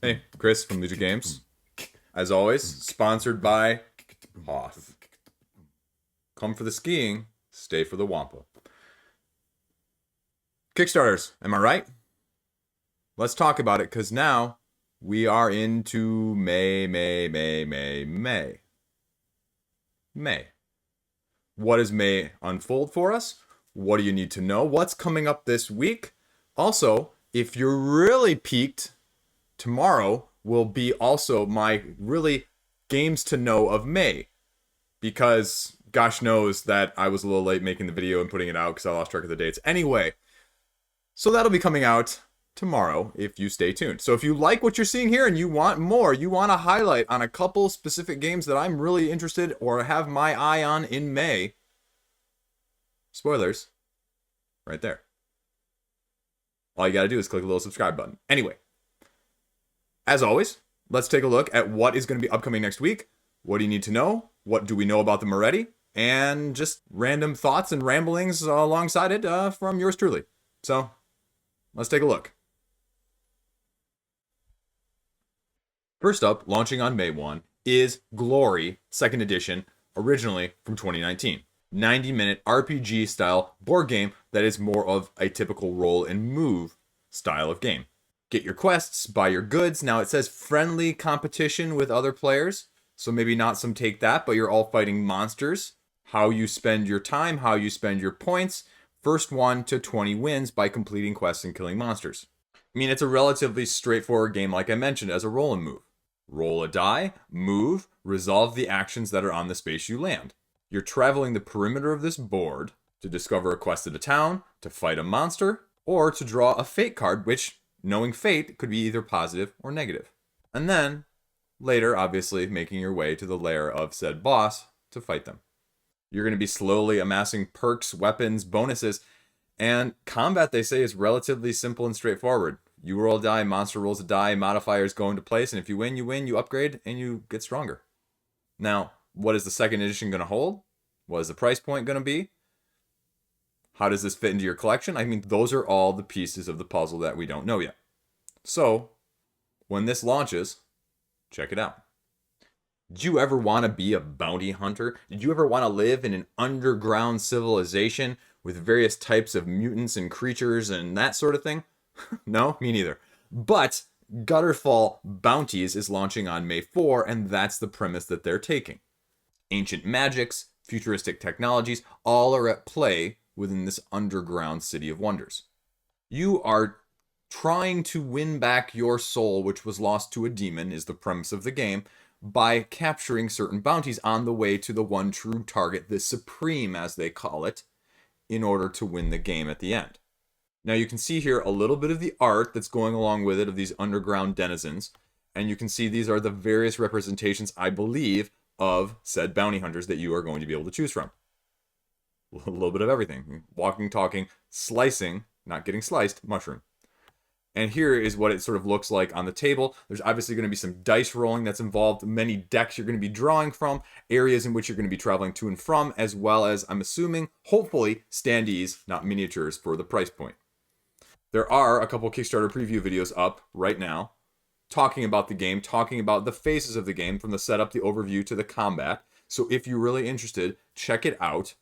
Hey, Chris from Liege Games. As always, sponsored by Hoth. Come for the skiing, stay for the wampa. Kickstarters, am I right? Let's talk about it, because now we are into May. What does May unfold for us? What do you need to know? What's coming up this week? Also, if you're really peaked, tomorrow will be also my really games to know of May. Because gosh knows that I was a little late making the video and putting it out because I lost track of the dates. Anyway, so that'll be coming out tomorrow if you stay tuned. So if you like what you're seeing here and you want more, you want to highlight on a couple specific games that I'm really interested or have my eye on in May, spoilers, right there. All you got to do is click the little subscribe button. Anyway, as always, let's take a look at what is going to be upcoming next week. What do you need to know? What do we know about them already? And just random thoughts and ramblings alongside it from yours truly. So, let's take a look. First up, launching on May 1, is Glory, 2nd edition, originally from 2019. 90-minute RPG-style board game that is more of a typical roll and move style of game. Get your quests, buy your goods. Now it says friendly competition with other players, so maybe not some take that, but you're all fighting monsters. How you spend your time, how you spend your points. First 1 to 20 wins by completing quests and killing monsters. I mean, it's a relatively straightforward game, like I mentioned, as a roll and move. Roll a die, move, resolve the actions that are on the space you land. You're traveling the perimeter of this board to discover a quest at a town, to fight a monster, or to draw a fate card, which, knowing fate, could be either positive or negative. And then, later, obviously, making your way to the lair of said boss to fight them. You're going to be slowly amassing perks, weapons, bonuses, and combat, they say, is relatively simple and straightforward. You roll a die, monster rolls a die, modifiers go into place, and if you win, you upgrade, and you get stronger. Now, what is the 2nd edition going to hold? What is the price point going to be? How does this fit into your collection? I mean, those are all the pieces of the puzzle that we don't know yet. So, when this launches, check it out. Did you ever want to be a bounty hunter? Did you ever want to live in an underground civilization with various types of mutants and creatures and that sort of thing? No, me neither. But Gutterfall Bounties is launching on May 4, and that's the premise that they're taking. Ancient magics, futuristic technologies, all are at play within this underground city of wonders. You are trying to win back your soul, which was lost to a demon, is the premise of the game, by capturing certain bounties on the way to the one true target, the Supreme, as they call it, in order to win the game at the end. Now you can see here a little bit of the art that's going along with it of these underground denizens, and you can see these are the various representations, I believe, of said bounty hunters that you are going to be able to choose from. A little bit of everything. Walking, talking, slicing, not getting sliced, mushroom. And here is what it sort of looks like on the table. There's obviously going to be some dice rolling that's involved, many decks you're going to be drawing from, areas in which you're going to be traveling to and from, as well as, I'm assuming, hopefully, standees, not miniatures, for the price point. There are a couple Kickstarter preview videos up right now, talking about the game, talking about the phases of the game, from the setup, the overview, to the combat. So if you're really interested, check it out.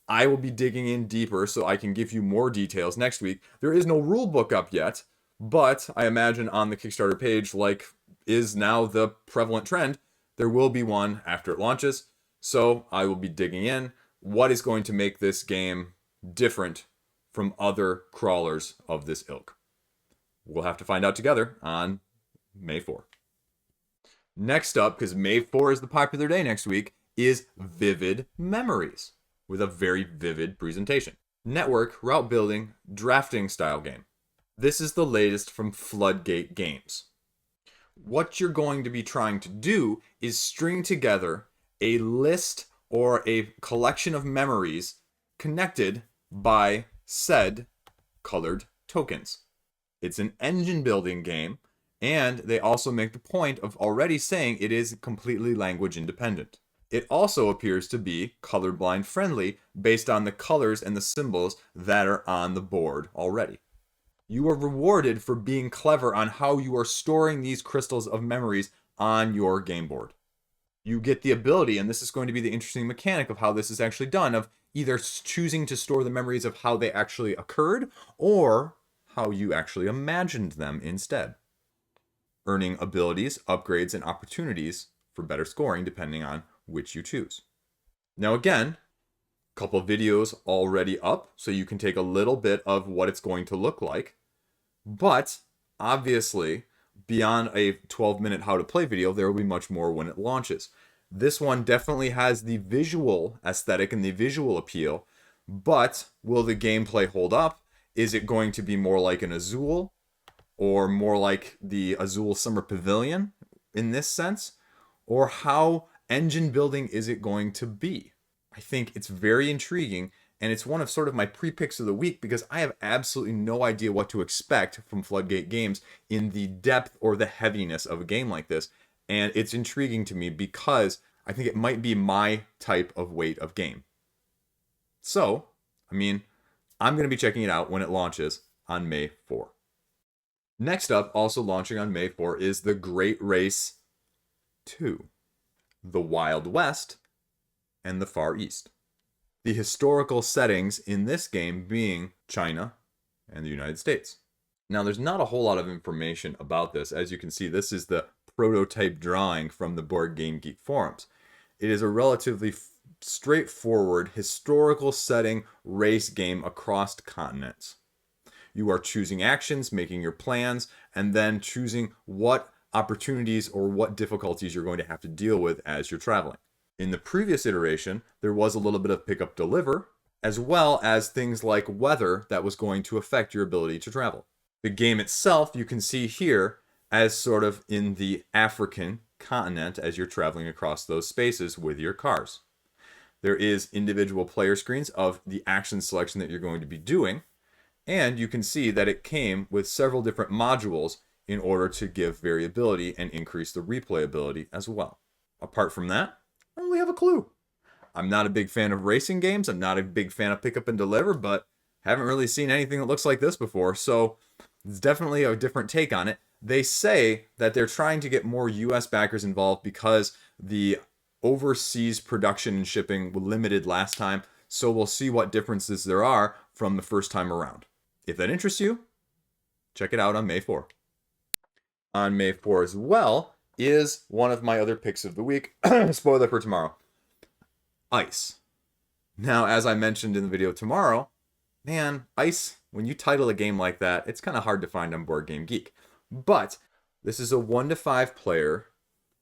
I will be digging in deeper so I can give you more details next week. There is no rule book up yet, but I imagine on the Kickstarter page, like is now the prevalent trend, there will be one after it launches. So I will be digging in. What is going to make this game different from other crawlers of this ilk? We'll have to find out together on May 4. Next up, because May 4 is the popular day next week, is Vivid Memories, with a very vivid presentation. Network, route building, drafting style game. This is the latest from Floodgate Games. What you're going to be trying to do is string together a list or a collection of memories connected by said colored tokens. It's an engine building game, and they also make the point of already saying it is completely language independent. It also appears to be colorblind friendly based on the colors and the symbols that are on the board already. You are rewarded for being clever on how you are storing these crystals of memories on your game board. You get the ability, and this is going to be the interesting mechanic of how this is actually done, of either choosing to store the memories of how they actually occurred or how you actually imagined them instead. Earning abilities, upgrades, and opportunities for better scoring depending on which you choose. Now again, a couple of videos already up, so you can take a little bit of what it's going to look like. But obviously, beyond a 12-minute how to play video, there will be much more when it launches. This one definitely has the visual aesthetic and the visual appeal, but will the gameplay hold up? Is it going to be more like an Azul or more like the Azul Summer Pavilion in this sense? Or how engine building is it going to be? I think it's very intriguing, and it's one of sort of my pre-picks of the week because I have absolutely no idea what to expect from Floodgate Games in the depth or the heaviness of a game like this. And it's intriguing to me because I think it might be my type of weight of game. So, I mean, I'm going to be checking it out when it launches on May 4. Next up, also launching on May 4, is The Great Race 2, The Wild West, and the Far East. The historical settings in this game being China and the United States. Now, there's not a whole lot of information about this. As you can see, this is the prototype drawing from the Board Game Geek forums. It is a relatively straightforward historical setting race game across continents. You are choosing actions, making your plans, and then choosing what opportunities or what difficulties you're going to have to deal with as you're traveling. In the previous iteration, there was a little bit of pick up deliver, as well as things like weather that was going to affect your ability to travel. The game itself, you can see here, as sort of in the African continent as you're traveling across those spaces with your cars. There is individual player screens of the action selection that you're going to be doing, and you can see that it came with several different modules in order to give variability and increase the replayability as well. Apart from that, I don't really have a clue. I'm not a big fan of racing games. I'm not a big fan of pick up and deliver, but haven't really seen anything that looks like this before, so it's definitely a different take on it. They say that they're trying to get more US backers involved because the overseas production and shipping were limited last time, so we'll see what differences there are from the first time around. If that interests you, check it out on May 4. On May 4 as well is one of my other picks of the week. Spoiler for tomorrow. Ice. Now, as I mentioned in the video tomorrow, man, Ice, when you title a game like that, it's kind of hard to find on Board Game Geek. But this is a 1 to 5 player,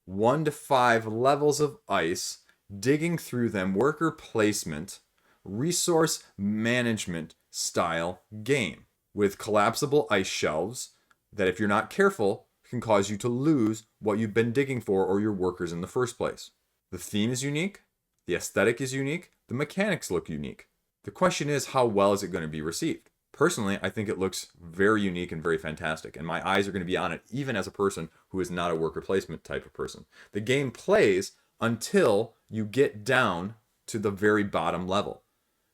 1 to 5 levels of Ice, digging through them, worker placement, resource management style game with collapsible ice shelves that, if you're not careful, can cause you to lose what you've been digging for or your workers in the first place. The theme is unique, the aesthetic is unique, the mechanics look unique. The question is, how well is it going to be received? Personally, I think it looks very unique and very fantastic, and my eyes are going to be on it even as a person who is not a worker placement type of person. The game plays until you get down to the very bottom level.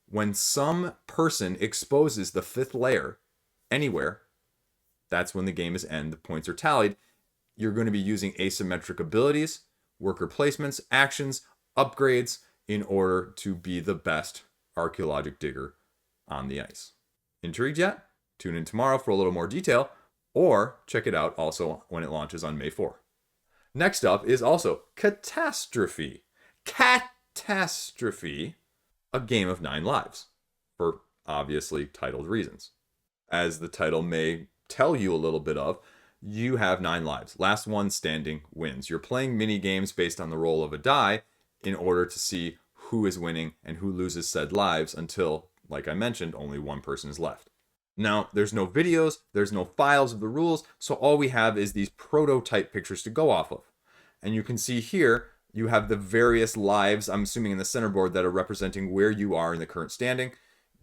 When some person exposes the 5th layer anywhere, that's when the game is end. The points are tallied. You're going to be using asymmetric abilities, worker placements, actions, upgrades in order to be the best archaeologic digger on the ice. Intrigued yet? Tune in tomorrow for a little more detail, or check it out also when it launches on May 4. Next up is also CATastrophe. CATastrophe, a game of 9 lives, for obviously titled reasons. As the title may tell you a little bit of, you have 9 lives. Last one standing wins. You're playing mini games based on the roll of a die in order to see who is winning and who loses said lives until, like I mentioned, only one person is left. Now, there's no videos, there's no files of the rules, so all we have is these prototype pictures to go off of. And you can see here, you have the various lives, I'm assuming in the center board, that are representing where you are in the current standing.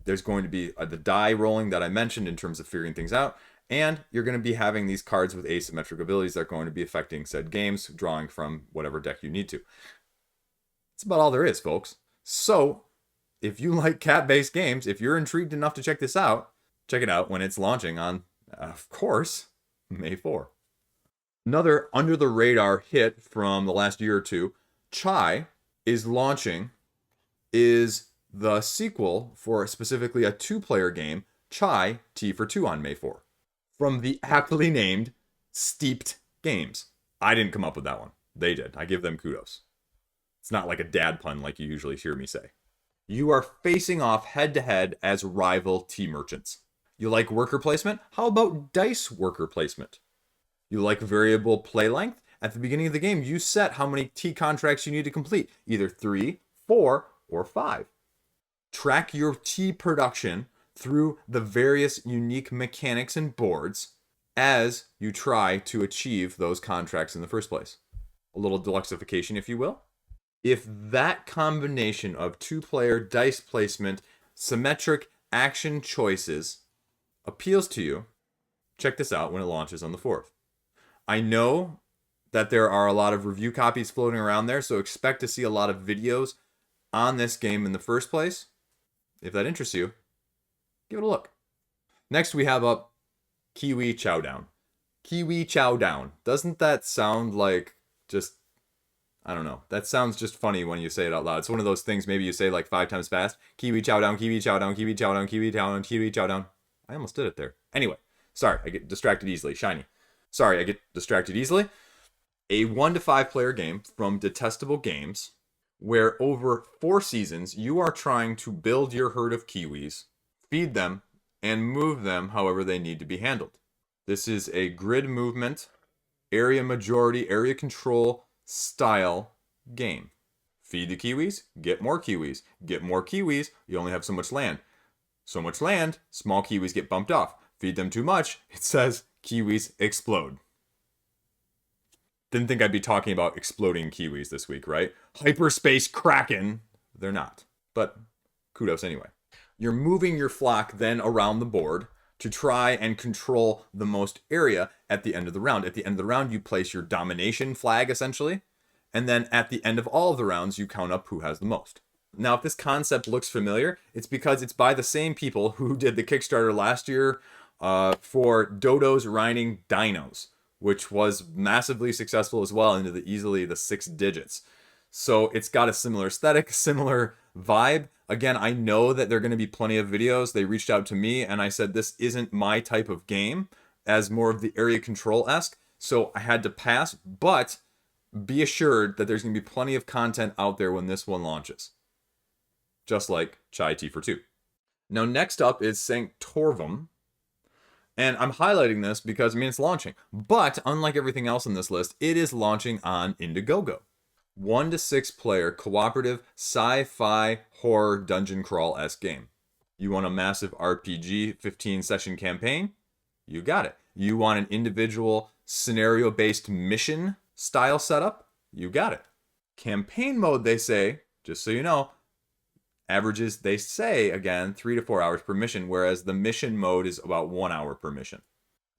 There's going to be the die rolling that I mentioned in terms of figuring things out. And you're going to be having these cards with asymmetric abilities that are going to be affecting said games, drawing from whatever deck you need to. That's about all there is, folks. So, if you like cat-based games, if you're intrigued enough to check this out, check it out when it's launching on Of course, May 4. Another under the radar hit from the last year or two, Chow is launching, is the sequel for specifically a 2-player game, Chow T for 2 on May 4. From the aptly named Steeped Games. I didn't come up with that one. They did. I give them kudos. It's not like a dad pun like you usually hear me say. You are facing off head to head as rival tea merchants. You like worker placement? How about dice worker placement? You like variable play length? At the beginning of the game, you set how many tea contracts you need to complete, either 3, 4, or 5. Track your tea production through the various unique mechanics and boards as you try to achieve those contracts in the first place. A little deluxification, if you will. If that combination of 2-player dice placement, symmetric action choices appeals to you, check this out when it launches on the 4th. I know that there are a lot of review copies floating around there, so expect to see a lot of videos on this game in the first place. If that interests you, give it a look. Next we have up Kiwi Chow Down. Kiwi Chow Down. Doesn't that sound like just, I don't know. That sounds just funny when you say it out loud. It's one of those things maybe you say like 5 times fast. Kiwi Chow Down, Kiwi Chow Down, Kiwi Chow Down, Kiwi Chow Down, Kiwi Chow Down. I almost did it there. Anyway, sorry, I get distracted easily. Shiny. Sorry, I get distracted easily. A 1 to 5 player game from Detestable Games, where over 4 seasons you are trying to build your herd of kiwis, feed them, and move them however they need to be handled. This is a grid movement, area majority, area control style game. Feed the kiwis, get more kiwis. Get more kiwis, you only have so much land. So much land, small kiwis get bumped off. Feed them too much, it says kiwis explode. Didn't think I'd be talking about exploding kiwis this week, right? Hyperspace Kraken. They're not. But kudos anyway. You're moving your flock then around the board to try and control the most area at the end of the round. At the end of the round, you place your domination flag, essentially. And then at the end of all of the rounds, you count up who has the most. Now, if this concept looks familiar, it's because it's by the same people who did the Kickstarter last year for Dodo's Riding Dinos, which was massively successful as well into easily the 6 digits. So it's got a similar aesthetic, similar vibe. Again, I know that there are going to be plenty of videos. They reached out to me and I said, this isn't my type of game, as more of the area control-esque. So I had to pass, but be assured that there's going to be plenty of content out there when this one launches. Just like Chai Tea for 2. Now next up is Sanctorvm. And I'm highlighting this because, I mean, it's launching. But, unlike everything else on this list, it is launching on Indigogo. 1 to 6 player cooperative sci-fi horror dungeon crawl-esque game. You want a massive RPG 15 session campaign? You got it. You want an individual scenario-based mission style setup? You got it. Campaign mode, they say, just so you know, averages, they say, again, 3 to 4 hours per mission, whereas the mission mode is about 1 hour per mission.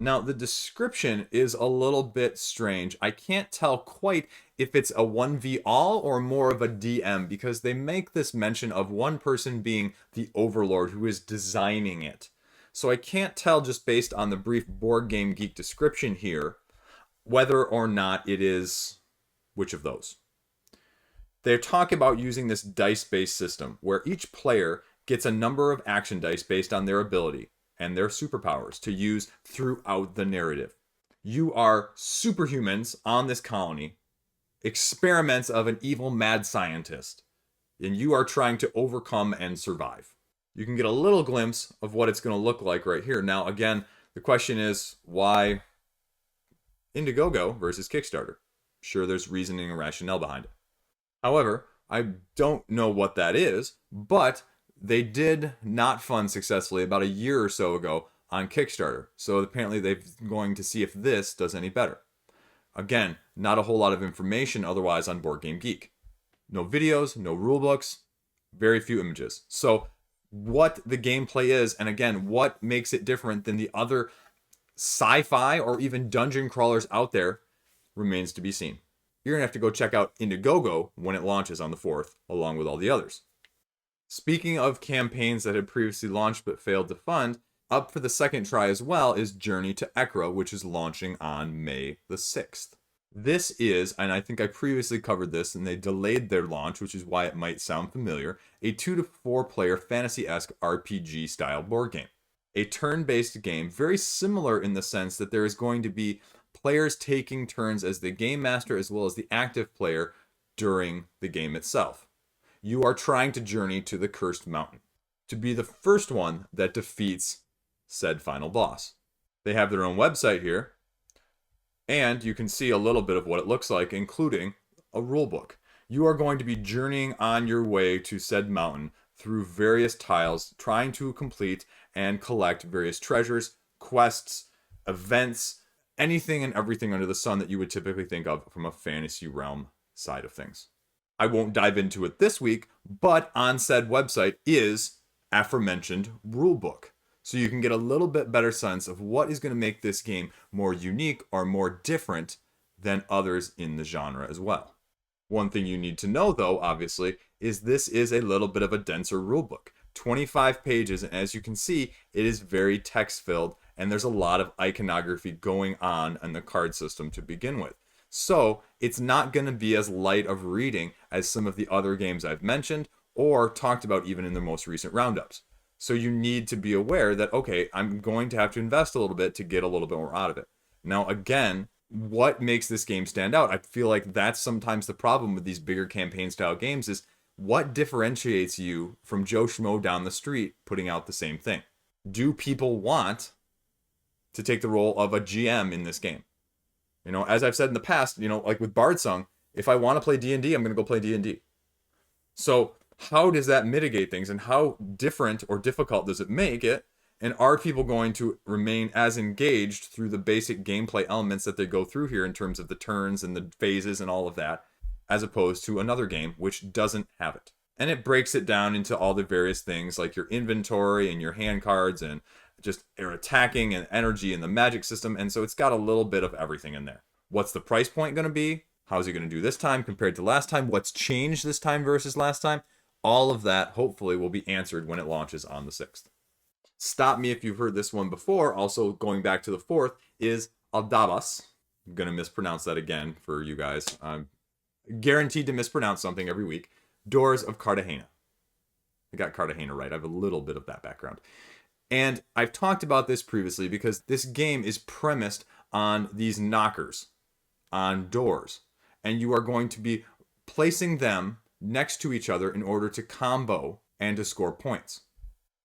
Now, the description is a little bit strange. I can't tell quite if it's a 1v all or more of a DM, because they make this mention of one person being the overlord who is designing it. So I can't tell just based on the brief Board Game Geek description here whether or not it is which of those. They're talking about using this dice-based system where each player gets a number of action dice based on their ability and their superpowers to use throughout the narrative. You are superhumans on this colony, experiments of an evil mad scientist, and you are trying to overcome and survive. You can get a little glimpse of what it's going to look like right here. Now, again, the question is, why Indigogo versus Kickstarter? Sure, there's reasoning and rationale behind it. However, I don't know what that is, but they did not fund successfully about a year or so ago on Kickstarter. So apparently they're going to see if this does any better. Again, not a whole lot of information otherwise on Board Game Geek. No videos, no rulebooks, very few images. So what the gameplay is, and again, what makes it different than the other sci-fi or even dungeon crawlers out there remains to be seen. You're going to have to go check out Indigogo when it launches on the 4th, along with all the others. Speaking of campaigns that had previously launched but failed to fund, up for the second try as well is Journey to Ecrya, which is launching on May the 6th. This is, and I think I previously covered this, and they delayed their launch, which is why it might sound familiar, a 2 to 4 player fantasy-esque RPG style board game. A turn-based game, very similar in the sense that there is going to be players taking turns as the game master as well as the active player during the game itself. You are trying to journey to the Cursed Mountain to be the first one that defeats said final boss. They have their own website here, and you can see a little bit of what it looks like, including a rulebook. You are going to be journeying on your way to said mountain through various tiles, trying to complete and collect various treasures, quests, events, anything and everything under the sun that you would typically think of from a fantasy realm side of things. I won't dive into it this week, but on said website is aforementioned rulebook. So you can get a little bit better sense of what is going to make this game more unique or more different than others in the genre as well. One thing you need to know, though, obviously, is this is a little bit of a denser rulebook. 25 pages, and as you can see, it is very text-filled, and there's a lot of iconography going on in the card system to begin with. So it's not going to be as light of reading as some of the other games I've mentioned or talked about even in the most recent roundups. So you need to be aware that, okay, I'm going to have to invest a little bit to get a little bit more out of it. Now, again, what makes this game stand out? I feel like that's sometimes the problem with these bigger campaign style games is what differentiates you from Joe Schmo down the street putting out the same thing? Do people want to take the role of a GM in this game? You know, as I've said in the past, you know, like with Bardsong, if I want to play D&D, I'm going to go play D&D. So how does that mitigate things, and how different or difficult does it make it? And are people going to remain as engaged through the basic gameplay elements that they go through here in terms of the turns and the phases and all of that, as opposed to another game which doesn't have it? And it breaks it down into all the various things like your inventory and your hand cards and just air attacking and energy and the magic system. And so it's got a little bit of everything in there. What's the price point going to be? How's it going to do this time compared to last time? What's changed this time versus last time? All of that hopefully will be answered when it launches on the 6th. Stop me if you've heard this one before. Also going back to the 4th is Aldabas. I'm going to mispronounce that again for you guys. I'm guaranteed to mispronounce something every week. Doors of Cartagena. I got Cartagena right. I have a little bit of that background. And I've talked about this previously because this game is premised on these knockers on doors. And you are going to be placing them next to each other in order to combo and to score points.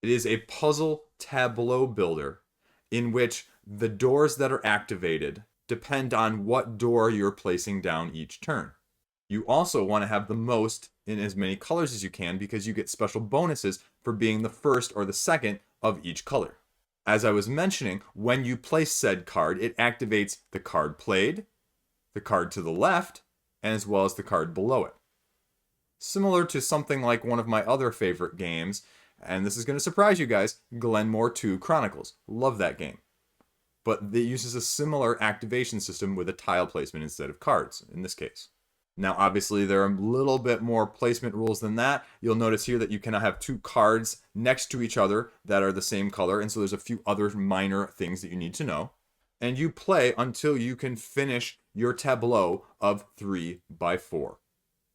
It is a puzzle tableau builder in which the doors that are activated depend on what door you're placing down each turn. You also want to have the most in as many colors as you can because you get special bonuses for being the first or the second of each color. As I was mentioning, when you place said card, it activates the card played, the card to the left, and as well as the card below it. Similar to something like one of my other favorite games, and this is going to surprise you guys, Glenmore 2 Chronicles. Love that game. But it uses a similar activation system with a tile placement instead of cards, in this case. Now, obviously, there are a little bit more placement rules than that. You'll notice here that you cannot have two cards next to each other that are the same color, and so there's a few other minor things that you need to know. And you play until you can finish your tableau of 3 by 4.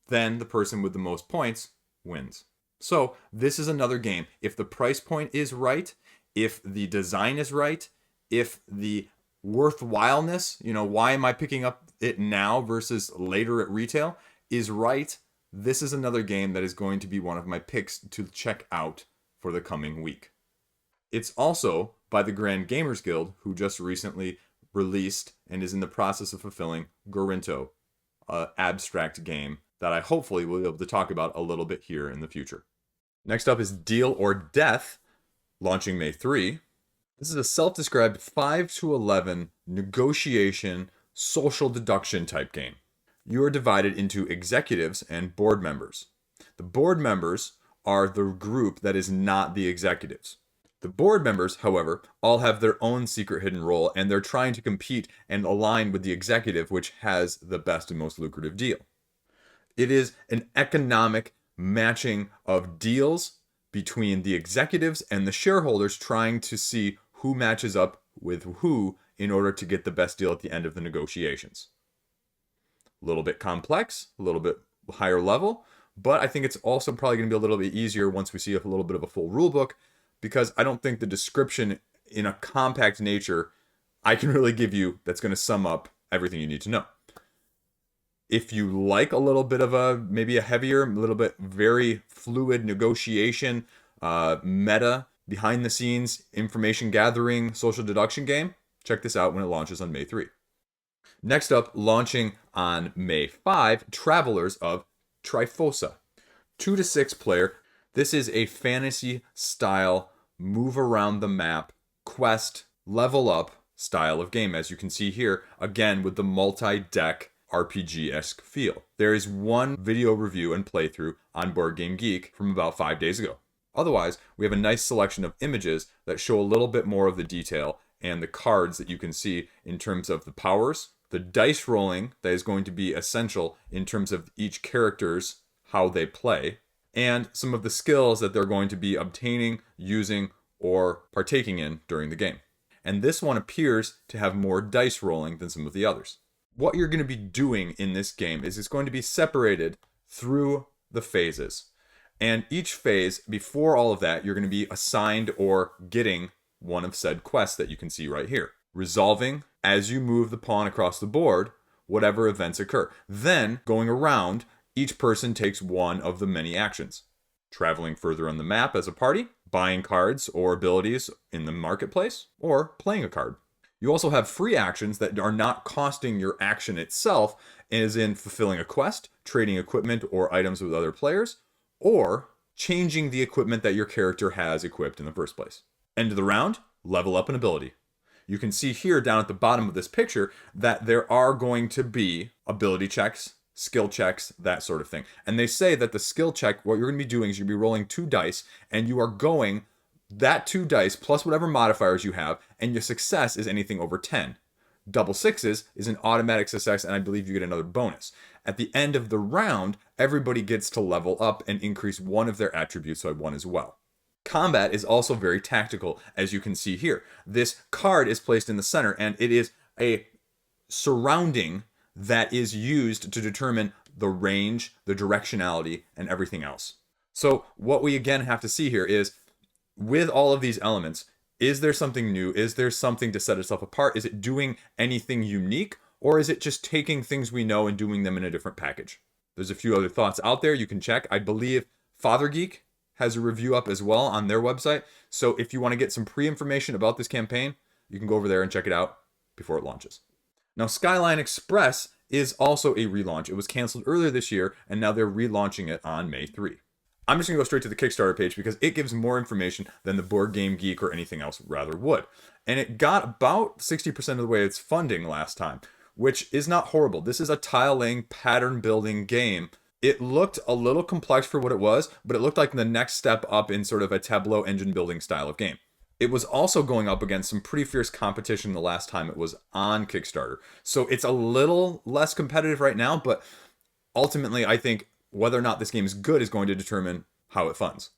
Then the person with the most points wins. So this is another game. If the price point is right, if the design is right, if the worthwhileness, you know, why am I picking up it now versus later at retail, is right, this is another game that is going to be one of my picks to check out for the coming week. It's also by the Grand Gamers Guild, who just recently released and is in the process of fulfilling Gorinto, an abstract game that I hopefully will be able to talk about a little bit here in the future. Next up is Deal or Death, launching May 3. This is a self-described 5 to 11 negotiation, social deduction type game. You are divided into executives and board members. The board members are the group that is not the executives. The board members, however, all have their own secret hidden role, and they're trying to compete and align with the executive, which has the best and most lucrative deal. It is an economic matching of deals between the executives and the shareholders trying to see who matches up with who in order to get the best deal at the end of the negotiations. A little bit complex, a little bit higher level, but I think it's also probably going to be a little bit easier once we see a little bit of a full rule book, because I don't think the description in a compact nature I can really give you that's going to sum up everything you need to know. If you like a little bit of maybe a heavier, a little bit very fluid negotiation, meta, behind the scenes, information gathering, social deduction game, check this out when it launches on May 3. Next up, launching on May 5, Travelers of Tryphosa. 2 to 6 player. This is a fantasy style, move around the map, quest, level up style of game, as you can see here, again with the multi-deck RPG-esque feel. There is one video review and playthrough on Board Game Geek from about 5 days ago. Otherwise, we have a nice selection of images that show a little bit more of the detail and the cards that you can see in terms of the powers, the dice rolling that is going to be essential in terms of each character's how they play, and some of the skills that they're going to be obtaining, using, or partaking in during the game. And this one appears to have more dice rolling than some of the others. What you're going to be doing in this game is it's going to be separated through the phases. And each phase, before all of that, you're going to be assigned or getting one of said quests that you can see right here. Resolving, as you move the pawn across the board, whatever events occur. Then, going around, each person takes one of the many actions. Traveling further on the map as a party, buying cards or abilities in the marketplace, or playing a card. You also have free actions that are not costing your action itself, as in fulfilling a quest, trading equipment or items with other players, or changing the equipment that your character has equipped in the first place. End of the round, level up an ability. You can see here down at the bottom of this picture that there are going to be ability checks, skill checks, that sort of thing. And they say that the skill check, what you're going to be doing is you're going to be rolling 2 dice, and you are going that 2 dice plus whatever modifiers you have, and your success is anything over 10. Double sixes is an automatic success, and I believe you get another bonus. At the end of the round, everybody gets to level up and increase one of their attributes by 1 as well. Combat is also very tactical, as you can see here. This card is placed in the center, and it is a surrounding that is used to determine the range, the directionality, and everything else. So what we again have to see here is, with all of these elements, is there something new? Is there something to set itself apart? Is it doing anything unique? Or is it just taking things we know and doing them in a different package? There's a few other thoughts out there you can check. I believe Father Geek has a review up as well on their website. So if you want to get some pre-information about this campaign, you can go over there and check it out before it launches. Now, Skyline Express is also a relaunch. It was canceled earlier this year, and now they're relaunching it on May 3. I'm just going to go straight to the Kickstarter page because it gives more information than the Board Game Geek or anything else rather would. And it got about 60% of the way its funding last time, which is not horrible. This is a tile-laying, pattern-building game. It looked a little complex for what it was, but it looked like the next step up in sort of a Tableau engine-building style of game. It was also going up against some pretty fierce competition the last time it was on Kickstarter. So it's a little less competitive right now, but ultimately I think whether or not this game is good is going to determine how it funds.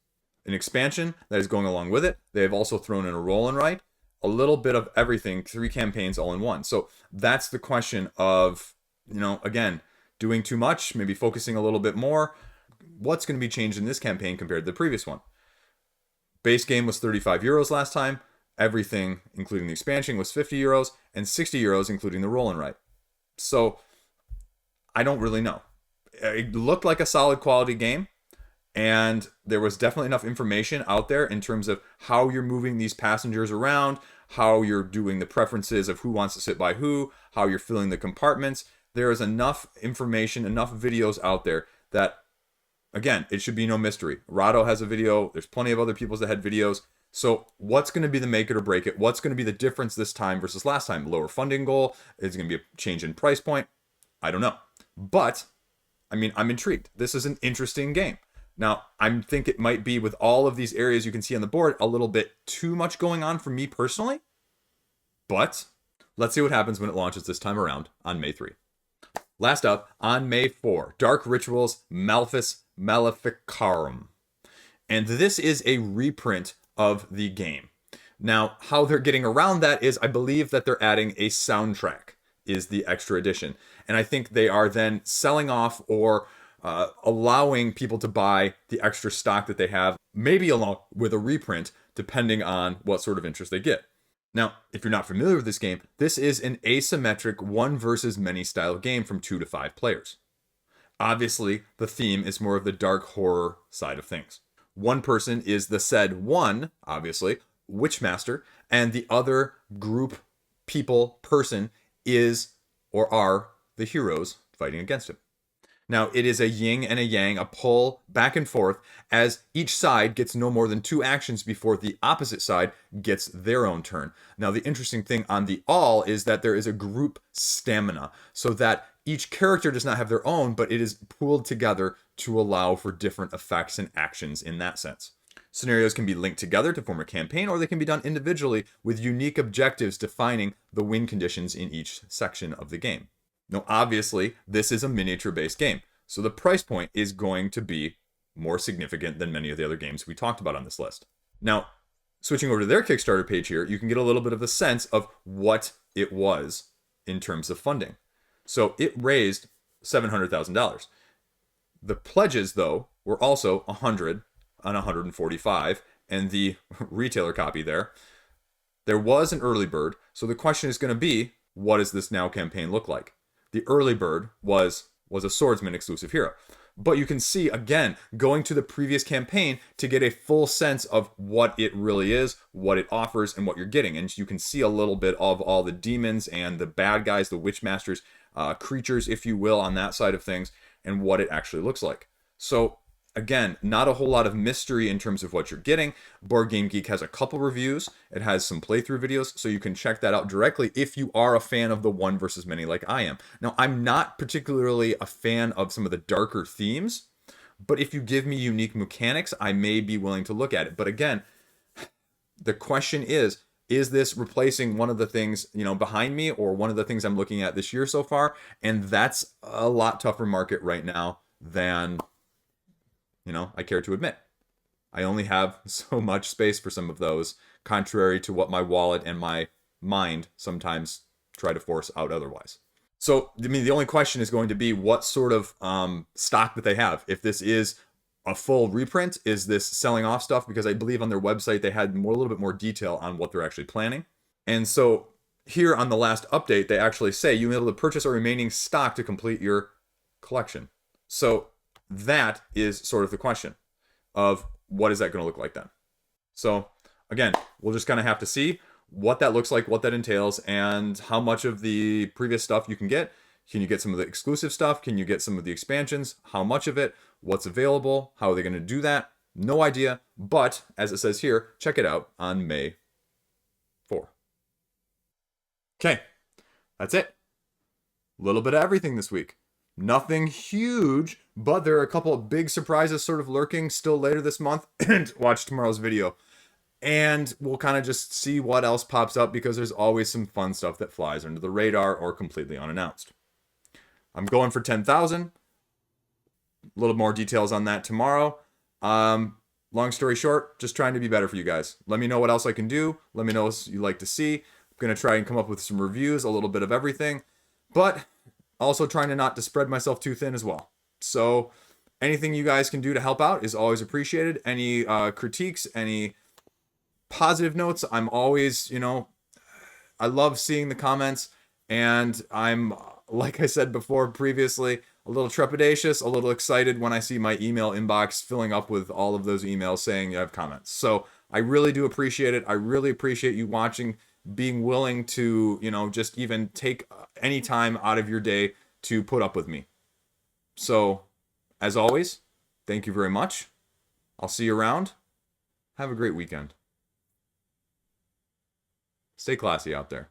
An expansion that is going along with it. They have also thrown in a roll and write, a little bit of everything, 3 campaigns all in one. So that's the question of, again, doing too much, maybe focusing a little bit more. What's going to be changed in this campaign compared to the previous one? Base game was €35 last time. Everything, including the expansion, was €50 and €60 including the roll and write. So I don't really know. It looked like a solid quality game, and there was definitely enough information out there in terms of how you're moving these passengers around, how you're doing the preferences of who wants to sit by who, how you're filling the compartments. There is enough information, enough videos out there that, again, it should be no mystery. Rahdo has a video. There's plenty of other people that had videos. So what's going to be the make it or break it? What's going to be the difference this time versus last time? Lower funding goal? Is it going to be a change in price point? I don't know. But I'm intrigued. This is an interesting game. Now, I think it might be, with all of these areas you can see on the board, a little bit too much going on for me personally. But let's see what happens when it launches this time around on May 3. Last up, on May 4, Dark Rituals Maleficarum. And this is a reprint of the game. Now, how they're getting around that is I believe that they're adding a soundtrack is the extra edition. And I think they are then selling off or allowing people to buy the extra stock that they have, maybe along with a reprint, depending on what sort of interest they get. Now, if you're not familiar with this game, this is an asymmetric one versus many style game from 2 to 5 players. Obviously, the theme is more of the dark horror side of things. One person is the said one, obviously, Witchmaster, and the other group, person is or are the heroes fighting against him. Now, it is a yin and a yang, a pull back and forth, as each side gets no more than 2 actions before the opposite side gets their own turn. Now, the interesting thing on the all is that there is a group stamina, so that each character does not have their own, but it is pooled together to allow for different effects and actions in that sense. Scenarios can be linked together to form a campaign, or they can be done individually with unique objectives defining the win conditions in each section of the game. Now, obviously, this is a miniature-based game, so the price point is going to be more significant than many of the other games we talked about on this list. Now, switching over to their Kickstarter page here, you can get a little bit of the sense of what it was in terms of funding. So it raised $700,000. The pledges, though, were also 100 on 145, and the retailer copy there was an early bird. So the question is going to be, what does this now campaign look like? The early bird was a swordsman exclusive hero. But you can see, again, going to the previous campaign to get a full sense of what it really is, what it offers, and what you're getting. And you can see a little bit of all the demons and the bad guys, the Witchmasters, creatures, if you will, on that side of things, and what it actually looks like. So, again, not a whole lot of mystery in terms of what you're getting. Board Game Geek has a couple reviews. It has some playthrough videos, so you can check that out directly if you are a fan of the one versus many like I am. Now, I'm not particularly a fan of some of the darker themes, but if you give me unique mechanics, I may be willing to look at it. But again, the question is this replacing one of the things, behind me, or one of the things I'm looking at this year so far? And that's a lot tougher market right now than I care to admit. I only have so much space for some of those, contrary to what my wallet and my mind sometimes try to force out otherwise. So, the only question is going to be what sort of stock that they have. If this is a full reprint, is this selling off stuff? Because I believe on their website they had a little bit more detail on what they're actually planning. And so here on the last update, they actually say you'll be able to purchase a remaining stock to complete your collection. So that is sort of the question of what is that going to look like then. So again, we'll just kind of have to see what that looks like, what that entails, and how much of the previous stuff you can get. Can you get some of the exclusive stuff? Can you get some of the expansions? How much of it? What's available? How are they going to do that? No idea. But as it says here, check it out on May 4. Okay, that's it. A little bit of everything this week. Nothing huge, but there are a couple of big surprises sort of lurking still later this month. And watch tomorrow's video. And we'll kind of just see what else pops up, because there's always some fun stuff that flies under the radar or completely unannounced. I'm going for 10,000. A little more details on that tomorrow. Long story short, just trying to be better for you guys. Let me know what else I can do. Let me know what you'd like to see. I'm going to try and come up with some reviews, a little bit of everything. But also trying to not to spread myself too thin as well. So anything you guys can do to help out is always appreciated. Any critiques, any positive notes, I'm always, I love seeing the comments, and I'm, like I said before previously, a little trepidatious, a little excited when I see my email inbox filling up with all of those emails saying you have comments. So I really do appreciate it. I really appreciate you watching, being willing to, just even take any time out of your day to put up with me. So, as always, thank you very much. I'll see you around. Have a great weekend. Stay classy out there.